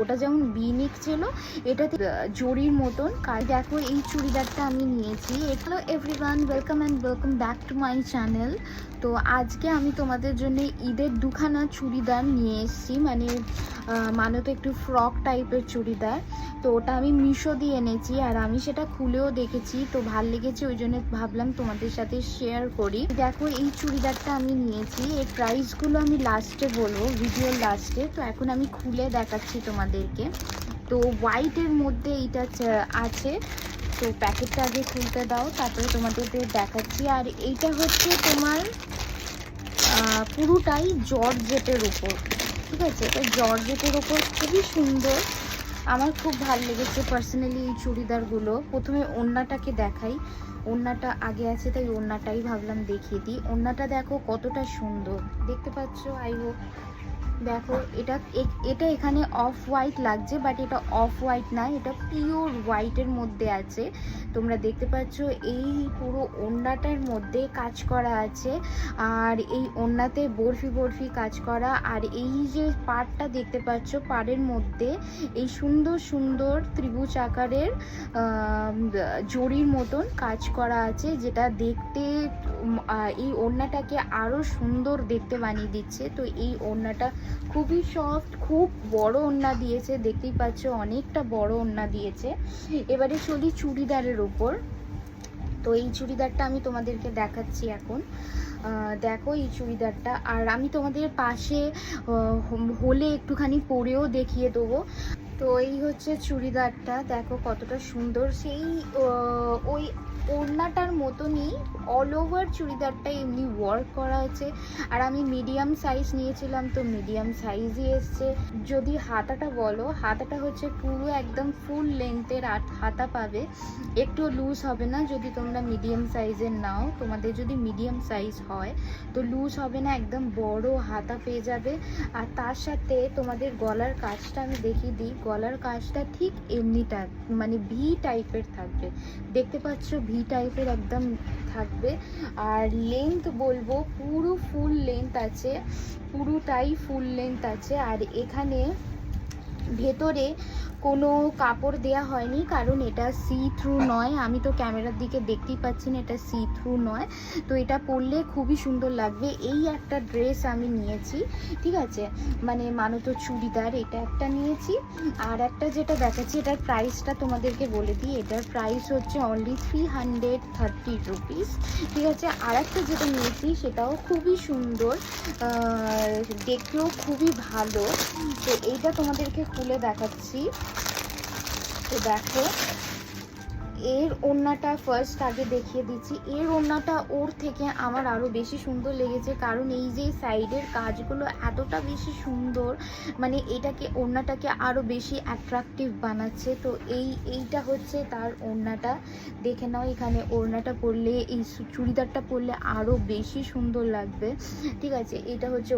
ওটা যেমন বিনিক ছিল, এটাতে জরির মতন কাজ। দেখো এই চুড়িদারটা আমি নিয়েছি। Hello everyone, welcome and welcome back to my channel. তো আজকে আমি তোমাদের জন্য ঈদের দুখানা চুড়িদার নিয়ে এসেছি, মানে তো একটু ফ্রক টাইপের চুড়িদার। তো ওটা আমি মিশো দিয়ে এনেছি, আর আমি সেটা খুলেও দেখেছি, তো ভাল লেগেছে, ওই জন্য ভাবলাম তোমাদের সাথে শেয়ার করি। দেখো এই চুড়িদারটা আমি নিয়েছি, এর প্রাইসগুলো আমি লাস্টে বলবো, ভিডিওর লাস্টে। তো এখন আমি খুলে দেখাচ্ছি তোমাদেরকে। তো হোয়াইটের মধ্যে এইটা আছে, তো প্যাকেটটা আগে খুলতে দাও, তারপরে তোমাদেরকে দেখাচ্ছি। আর এইটা হচ্ছে তোমার পুরোটাই জর্জেটের উপর, ঠিক আছে? এটা জর্জেটের উপর খুবই সুন্দর, আমার খুব ভালো লেগেছে পার্সোনালি এই চুড়িদারগুলো। প্রথমে ওড়নাটাকে দেখাই, ওড়নাটা আগে আছে তাই ওড়নাটাই ভাবলাম দেখিয়ে দিই। ওড়নাটা দেখো কতটা সুন্দর, দেখতে পাচ্ছ? আই হোপ দেখো, এটা এখানে অফ হোয়াইট লাগছে, বাট এটা অফ হোয়াইট না, এটা পিওর হোয়াইটের মধ্যে আছে। তোমরা দেখতে পাচ্ছ এই পুরো ওড়নাটার মধ্যে কাজ করা আছে, আর এই ওড়নাতে বরফি বরফি কাজ করা। আর এই যে পাড়টা দেখতে পাচ্ছ, পাড়ের মধ্যে এই সুন্দর সুন্দর ত্রিভুজ আকারের জরির মতন কাজ করা আছে, যেটা দেখতে এই ওড়নাটাকে আরো সুন্দর দেখতে বানিয়ে দিচ্ছে। তো এই ওড়নাটা খুবই সফট, খুব বড় ওড়না দিয়েছে, দেখতেই পাচ্ছ অনেকটা বড় ওড়না দিয়েছে। এবারে চলি চুড়িদারের উপর। তো এই চুড়িদারটা আমি তোমাদেরকে দেখাচ্ছি এখন। দেখো এই চুড়িদারটা, আর আমি তোমাদের পাশে হলে একটুখানি পরেও দেখিয়ে দেবো। তো এই হচ্ছে চুড়িদারটা, দেখো কতটা সুন্দর, সেই ওই ওড়নাটার মতনই অল ওভার চুড়িদারটা এমনি ওয়ার্ক করা আছে। আর আমি মিডিয়াম সাইজ নিয়েছিলাম, তো মিডিয়াম সাইজই এসছে। যদি হাতাটা বলো, হাতাটা হচ্ছে পুরো একদম ফুল লেন্থের হাতা পাবে, একটু লুজ হবে না। যদি তোমরা মিডিয়াম সাইজের নাও, তোমাদের যদি মিডিয়াম সাইজ হয় তো লুজ হবে না, একদম বড় হাতা পেয়ে যাবে। আর তার সাথে তোমাদের গলার কাজটা আমি দেখিয়ে দিই, গলার কাজটা ঠিক এমনিটা মানে ভি টাইপের থাকবে, দেখতে পাচ্ছ ভি টাইপের একদম থাকবে। আর লেন্থ বলবো পুরো ফুল লেন্থ আছে, পুরোটাই ফুল লেন্থ আছে। আর এখানে ভেতরে কোনো কাপড় দেয়া হয়নি, কারণ এটা সি থ্রু নয়। আমি তো ক্যামেরার দিকে দেখতেই পাচ্ছি না, এটা সি থ্রু নয়। তো এটা পরলে খুবই সুন্দর লাগবে। এই একটা ড্রেস আমি নিয়েছি, ঠিক আছে, তো চুড়িদার এটা একটা নিয়েছি। আর একটা যেটা দেখাচ্ছি, এটার প্রাইসটা তোমাদেরকে বলে দিই, এটার প্রাইস হচ্ছে অনলি 330 রুপিস, ঠিক আছে। আর একটা যেটা নিয়েছি সেটাও খুবই সুন্দর, দেখতেও খুবই ভালো। তো এইটা তোমাদেরকে খুলে দেখাচ্ছি। তো দেখো এর ওড়নাটা ফার্স্ট আগে দেখিয়ে দিচ্ছি। এর ওড়নাটা ওর থেকে আমার আরও বেশি সুন্দর লেগেছে, কারণ এই যে সাইডের কাজগুলো এতটা বেশি সুন্দর, এটাকে ওড়নাটাকে আরও বেশি অ্যাট্রাকটিভ বানাচ্ছে। তো এইটা হচ্ছে তার ওড়নাটা, দেখে নাও। এখানে ওড়নাটা পরলে, এই চুড়িদারটা পরলে আরও বেশি সুন্দর লাগবে, ঠিক আছে। এটা হচ্ছে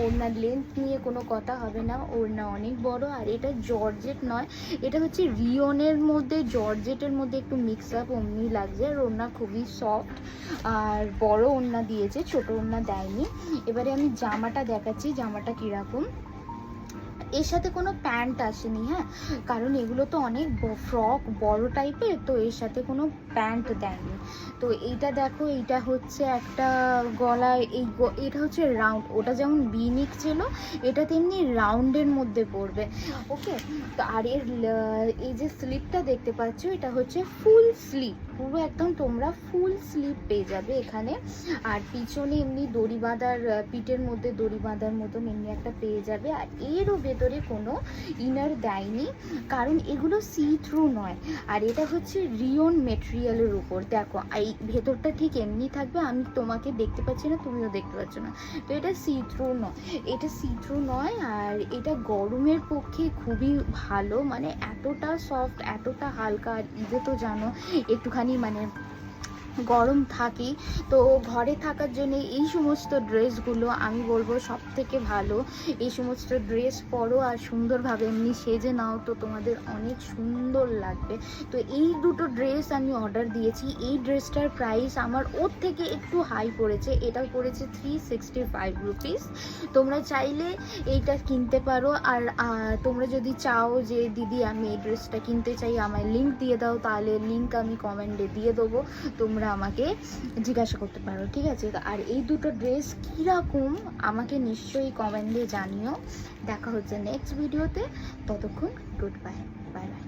ওড়নার লেন্থ নিয়ে কোনো কথা হবে না, ওড়না অনেক বড়। আর এটা জর্জেট নয়, এটা হচ্ছে রিয়নের মধ্যে জর্জেটের মধ্যে একটু মিক্স আপ অমনি লাগছে। আর ওড়না খুবই সফট আর বড় ওড়না দিয়েছে, ছোট ওড়না দেয়নি। এবারে আমি জামাটা দেখাচ্ছি, জামাটা কিরকম। এর সাথে কোনো প্যান্ট আসেনি, হ্যাঁ, কারণ এগুলো তো অনেক ফ্রক বড় টাইপের, তো এর সাথে কোনো প্যান্ট দেয়নি। তো এইটা দেখো, এইটা হচ্ছে একটা গলায়, এটা হচ্ছে রাউন্ড, ওটা যেমন বিনিক ছিল, এটা তেমনি রাউন্ডের মধ্যে পড়বে, ওকে। তো আর এই যে স্লিপটা দেখতে পাচ্ছ, এটা হচ্ছে ফুল স্লিপ, পুরো একদম তোমরা ফুল স্লিপ পেয়ে যাবে এখানে। আর পিছনে এমনি দড়ি বাঁধার, পিঠের মধ্যে দড়ি বাঁধার মতন এমনি একটা পেয়ে যাবে। আর এরও ভেতরে কোনো ইনার দেয়নি, কারণ এগুলো সি থ্রু নয়। আর এটা হচ্ছে রিয়ন মেটেরিয়ালের উপর, দেখো এই ভেতরটা ঠিক এমনি থাকবে, আমি তোমাকে দেখতে পাচ্ছি না, তুমিও দেখতে পাচ্ছ না। তো এটা সি থ্রু নয়, এটা সি থ্রু নয়। আর এটা গরমের পক্ষে খুবই ভালো, এতটা সফট, এতটা হালকা। আর ঈদে তো জানো একটুখানি গরম থাকি, তো ঘরে থাকার জন্য এই সমস্ত ড্রেসগুলো আমি বলবো সব থেকে ভালো। এই সমস্ত ড্রেস পরো আর সুন্দরভাবে এমনি সেজে নাও, তো তোমাদের অনেক সুন্দর লাগবে। তো এই দুটো ড্রেস আমি অর্ডার দিয়েছি। এই ড্রেসটার প্রাইস আমার ওর থেকে একটু হাই পড়েছে, এটা পড়েছে 365 রুপিস। তোমরা চাইলে এইটা কিনতে পারো। আর তোমরা যদি চাও যে দিদি আমি এই ড্রেসটা কিনতে চাই, আমায় লিঙ্ক দিয়ে দাও, তাহলে লিঙ্ক আমি কমেন্টে দিয়ে দেবো, তোমরা আমাকে জিজ্ঞাসা করতে পারো, ঠিক আছে? আর এই দুটো ড্রেস কীরকম আমাকে নিশ্চয়ই কমেন্টে জানিও। দেখা হচ্ছে নেক্সট ভিডিওতে, ততক্ষণ গুড বাই, বাই বাই।